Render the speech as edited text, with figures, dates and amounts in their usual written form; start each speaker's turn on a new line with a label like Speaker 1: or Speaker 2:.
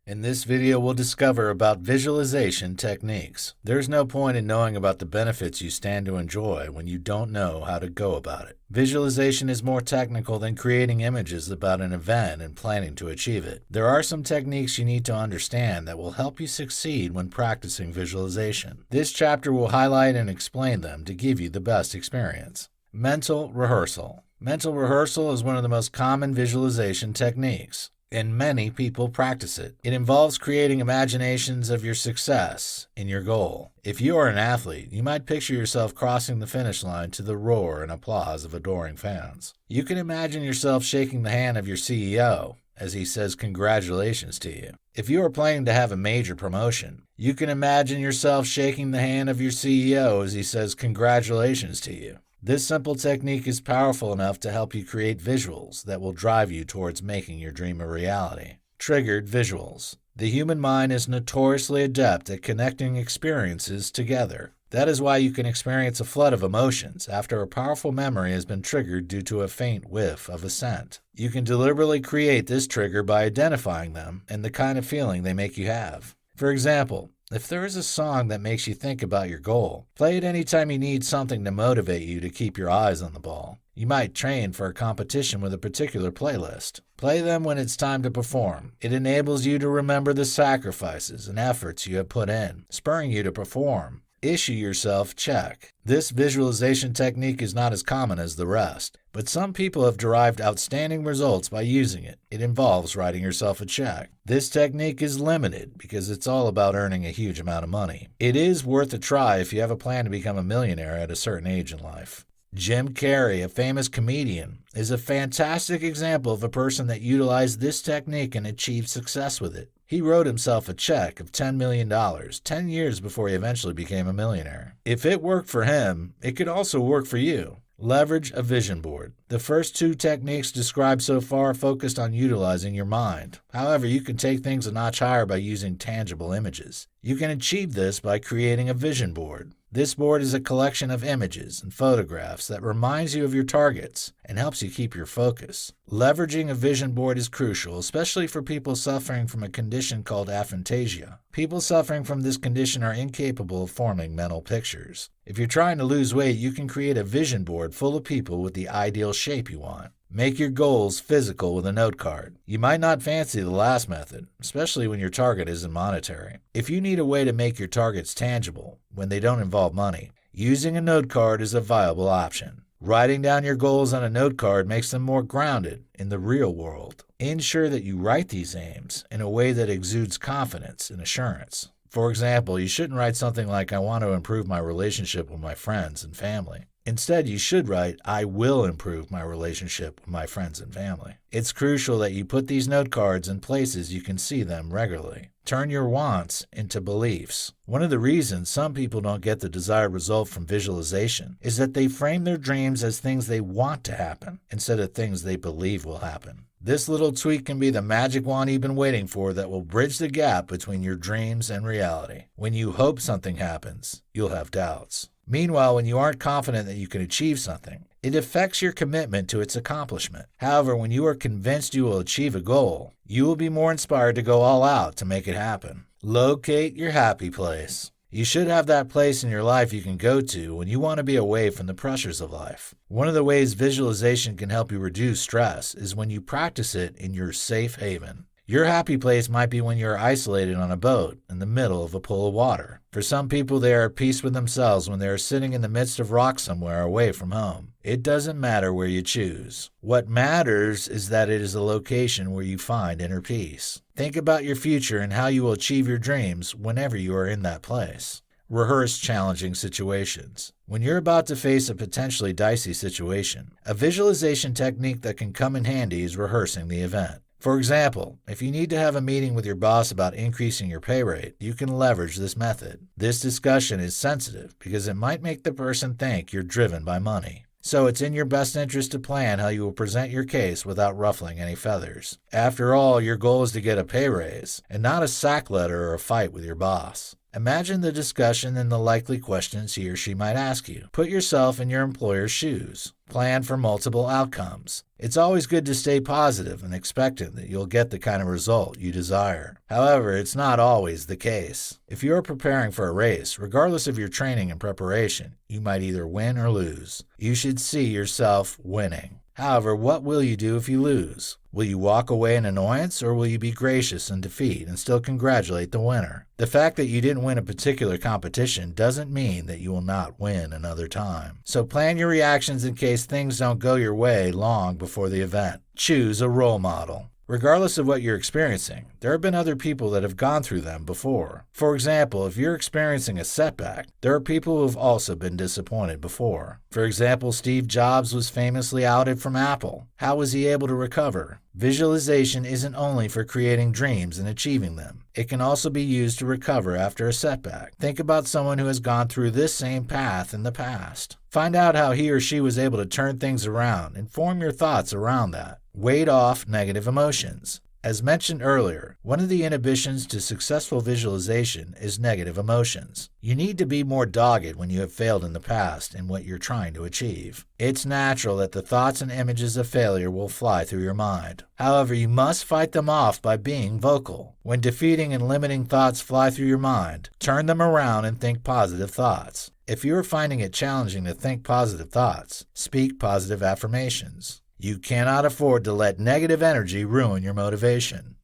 Speaker 1: In this video, we'll discover about visualization techniques. There's no point in knowing about the benefits you stand to enjoy when you don't know how to go about it. Visualization is more technical than creating images about an event and planning to achieve it. There are some techniques you need to understand that will help you succeed when practicing visualization. This chapter will highlight and explain them to give you the best experience. Mental rehearsal. Mental rehearsal is one of the most common visualization techniques, and many people practice it. It involves creating imaginations of your success in your goal. If you are an athlete, you might picture yourself crossing the finish line to the roar and applause of adoring fans. You can imagine yourself shaking the hand of your CEO as he says congratulations to you. If you are planning to have a major promotion, you can imagine yourself shaking the hand of your CEO as he says congratulations to you. This simple technique is powerful enough to help you create visuals that will drive you towards making your dream a reality. Triggered visuals. The human mind is notoriously adept at connecting experiences together. That is why you can experience a flood of emotions after a powerful memory has been triggered due to a faint whiff of a scent. You can deliberately create this trigger by identifying them and the kind of feeling they make you have. For example, if there is a song that makes you think about your goal, play it anytime you need something to motivate you to keep your eyes on the ball. You might train for a competition with a particular playlist. Play them when it's time to perform. It enables you to remember the sacrifices and efforts you have put in, spurring you to perform. Issue yourself check. This visualization technique is not as common as the rest, but some people have derived outstanding results by using it. It involves writing yourself a check. This technique is limited because it's all about earning a huge amount of money. It is worth a try if you have a plan to become a millionaire at a certain age in life. Jim Carrey, a famous comedian, is a fantastic example of a person that utilized this technique and achieved success with it. He wrote himself a check of $10 million 10 years before he eventually became a millionaire. If it worked for him, it could also work for you. Leverage a vision board. The first two techniques described so far focused on utilizing your mind. However, you can take things a notch higher by using tangible images. You can achieve this by creating a vision board. This board is a collection of images and photographs that reminds you of your targets and helps you keep your focus. Leveraging a vision board is crucial, especially for people suffering from a condition called aphantasia. People suffering from this condition are incapable of forming mental pictures. If you're trying to lose weight, you can create a vision board full of people with the ideal shape you want. Make your goals physical with a note card. You might not fancy the last method, especially when your target isn't monetary. If you need a way to make your targets tangible when they don't involve money, using a note card is a viable option. Writing down your goals on a note card makes them more grounded in the real world. Ensure that you write these aims in a way that exudes confidence and assurance. For example, you shouldn't write something like, I want to improve my relationship with my friends and family. Instead, you should write, I will improve my relationship with my friends and family. It's crucial that you put these note cards in places you can see them regularly. Turn your wants into beliefs. One of the reasons some people don't get the desired result from visualization is that they frame their dreams as things they want to happen instead of things they believe will happen. This little tweak can be the magic wand you've been waiting for that will bridge the gap between your dreams and reality. When you hope something happens, you'll have doubts. Meanwhile, when you aren't confident that you can achieve something, it affects your commitment to its accomplishment. However, when you are convinced you will achieve a goal, you will be more inspired to go all out to make it happen. Locate your happy place. You should have that place in your life you can go to when you want to be away from the pressures of life. One of the ways visualization can help you reduce stress is when you practice it in your safe haven. Your happy place might be when you are isolated on a boat in the middle of a pool of water. For some people, they are at peace with themselves when they are sitting in the midst of rocks somewhere away from home. It doesn't matter where you choose. What matters is that it is a location where you find inner peace. Think about your future and how you will achieve your dreams whenever you are in that place. Rehearse challenging situations. When you're about to face a potentially dicey situation, a visualization technique that can come in handy is rehearsing the event. For example, if you need to have a meeting with your boss about increasing your pay rate, you can leverage this method. This discussion is sensitive because it might make the person think you're driven by money. So it's in your best interest to plan how you will present your case without ruffling any feathers. After all, your goal is to get a pay raise and not a sack letter or a fight with your boss. Imagine the discussion and the likely questions he or she might ask you. Put yourself in your employer's shoes. Plan for multiple outcomes. It's always good to stay positive and expectant that you'll get the kind of result you desire. However, it's not always the case. If you are preparing for a race, regardless of your training and preparation, you might either win or lose. You should see yourself winning. However, what will you do if you lose? Will you walk away in annoyance, or will you be gracious in defeat and still congratulate the winner? The fact that you didn't win a particular competition doesn't mean that you will not win another time. So plan your reactions in case things don't go your way long before the event. Choose a role model. Regardless of what you're experiencing, there have been other people that have gone through them before. For example, if you're experiencing a setback, there are people who have also been disappointed before. For example, Steve Jobs was famously outed from Apple. How was he able to recover? Visualization isn't only for creating dreams and achieving them. It can also be used to recover after a setback. Think about someone who has gone through this same path in the past. Find out how he or she was able to turn things around and form your thoughts around that. Ward off negative emotions. As mentioned earlier, one of the inhibitions to successful visualization is negative emotions. You need to be more dogged when you have failed in the past in what you're trying to achieve. It's natural that the thoughts and images of failure will fly through your mind. However, you must fight them off by being vocal. When defeating and limiting thoughts fly through your mind, turn them around and think positive thoughts. If you are finding it challenging to think positive thoughts, speak positive affirmations. You cannot afford to let negative energy ruin your motivation.